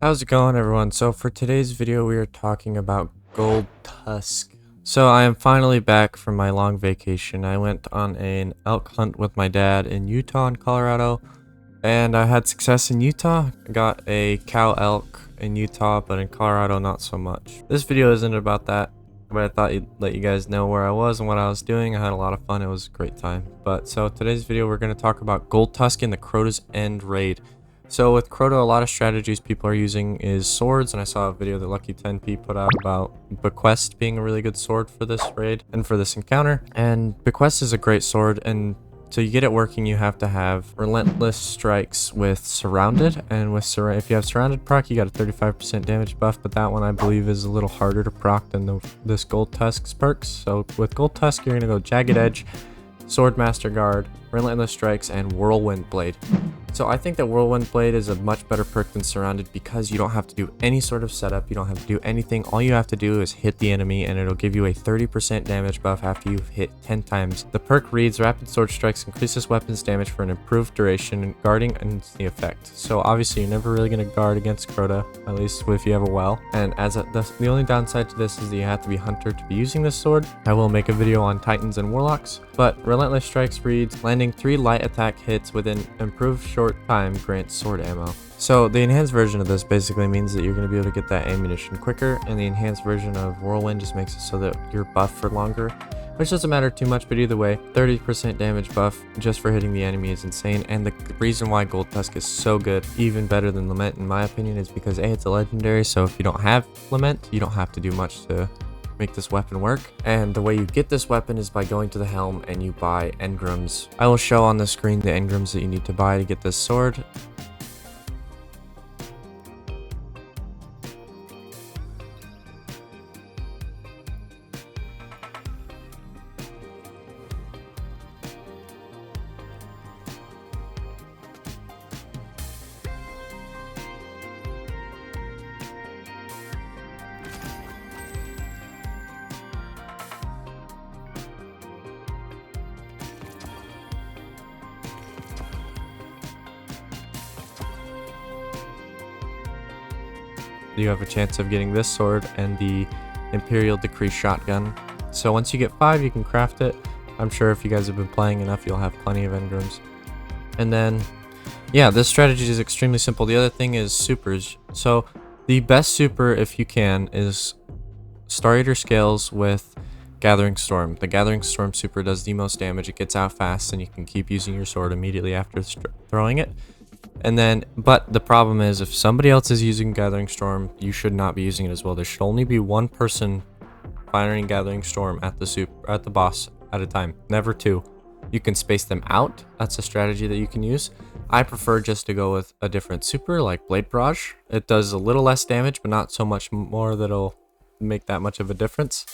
How's it going, everyone? So for today's video we are talking about GoldTusk. So I am finally back from my long vacation. I went on an elk hunt with my dad in Utah and Colorado, and I had success in Utah. I got a cow elk in Utah, but in Colorado not so much. This video isn't about that, but I thought I'd let you guys know where I was and what I was doing. I had a lot of fun. It was a great time. But so today's video we're going to talk about GoldTusk in the Crotas end raid. So with Crota, a lot of strategies people are using is swords, and I saw a video that Lucky 10p put out about Bequest being a really good sword for this raid and for this encounter. And Bequest is a great sword, and to get it working you have to have relentless strikes with surrounded, and with if you have surrounded proc you got a 35% damage buff, but that one I believe is a little harder to proc than this GoldTusk's perks. So with GoldTusk you're going to go Jagged Edge, Sword Master Guard, Relentless Strikes, and Whirlwind Blade. So I think that Whirlwind Blade is a much better perk than Surrounded because you don't have to do any sort of setup, you don't have to do anything. All you have to do is hit the enemy and it'll give you a 30% damage buff after you've hit 10 times. The perk reads Rapid Sword Strikes increases weapons damage for an improved duration, and guarding ends the effect. So obviously you're never really going to guard against Crota, at least if you have a well. And the only downside to this is that you have to be Hunter to be using this sword. I will make a video on Titans and Warlocks, but Relentless Strikes reads landing 3 light attack hits within improved short time grants sword ammo. So the enhanced version of this basically means that you're going to be able to get that ammunition quicker, and the enhanced version of Whirlwind just makes it so that you're buffed for longer, which doesn't matter too much, but either way 30% damage buff just for hitting the enemy is insane. And the reason why GoldTusk is so good, even better than Lament in my opinion, is because A, it's a legendary, so if you don't have Lament you don't have to do much to make this weapon work. And the way you get this weapon is by going to the helm and you buy engrams. I will show on the screen the engrams that you need to buy to get this sword. You have a chance of getting this sword and the Imperial Decree shotgun. So once you get 5 you can craft it. I'm sure if you guys have been playing enough you'll have plenty of engrams. And then yeah, this strategy is extremely simple. The other thing is supers. So the best super, if you can, is Star Eater Scales with Gathering Storm. The Gathering Storm super does the most damage. It gets out fast and you can keep using your sword immediately after throwing it. And then, but the problem is if somebody else is using Gathering Storm, you should not be using it as well. There should only be one person firing Gathering Storm at the boss at a time, never 2. You can space them out. That's a strategy that you can use. I prefer just to go with a different super like Blade Barrage. It does a little less damage, but not so much more that'll make that much of a difference.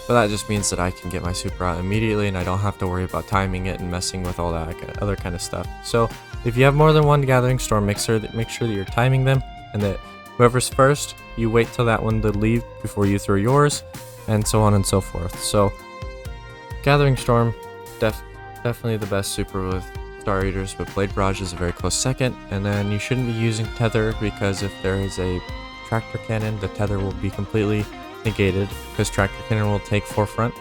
But that just means that I can get my super out immediately and I don't have to worry about timing it and messing with all that other kind of stuff. So if you have more than one Gathering Storm, make sure that you're timing them, and that whoever's first, you wait till that one to leave before you throw yours, and so on and so forth. So Gathering Storm, definitely the best super with Star Eaters, but Blade Barrage is a very close second. And then you shouldn't be using Tether, because if there is a Tractor Cannon, the Tether will be completely negated because Tractor Cannon will take forefront.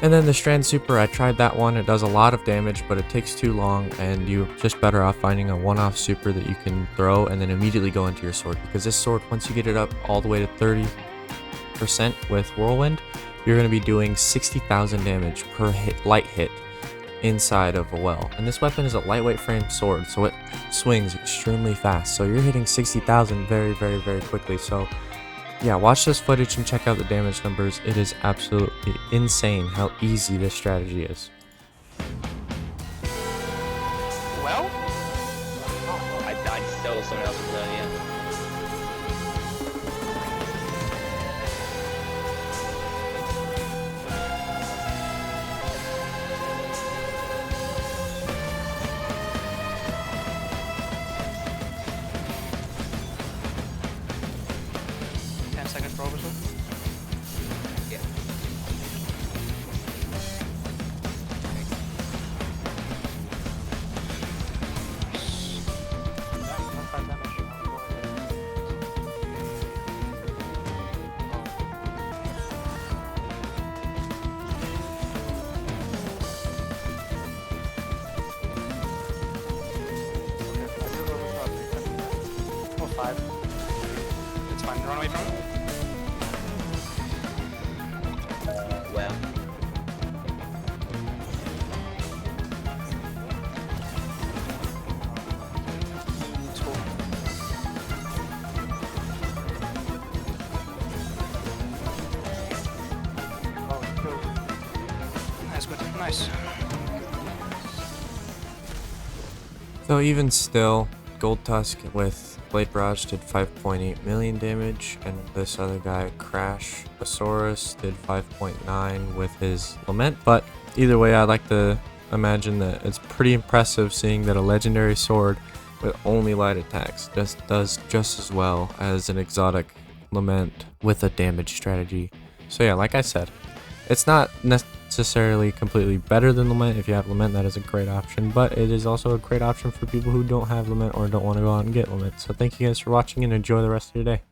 And then the Strand super, I tried that one. It does a lot of damage, but it takes too long, and you're just better off finding a one-off super that you can throw and then immediately go into your sword, because this sword, once you get it up all the way to 30% with Whirlwind, you're going to be doing 60,000 damage per light hit inside of a well. And this weapon is a lightweight frame sword, so it swings extremely fast, so you're hitting 60,000 very quickly. So yeah, watch this footage and check out the damage numbers. It is absolutely insane how easy this strategy is. Well? I stole someone else's gun, yeah. Seconds for overshield? Yeah. run away from him. Well. It's cool. That's good. Nice. So even still, GoldTusk with Blade Barrage did 5.8 million damage, and this other guy, Crashosaurus, did 5.9 with his Lament. But either way, I like to imagine that it's pretty impressive seeing that a legendary sword with only light attacks does just as well as an exotic Lament with a damage strategy. So yeah, like I said, it's not necessarily completely better than Lament. If you have Lament, that is a great option, but it is also a great option for people who don't have Lament or don't want to go out and get Lament. So thank you guys for watching and enjoy the rest of your day.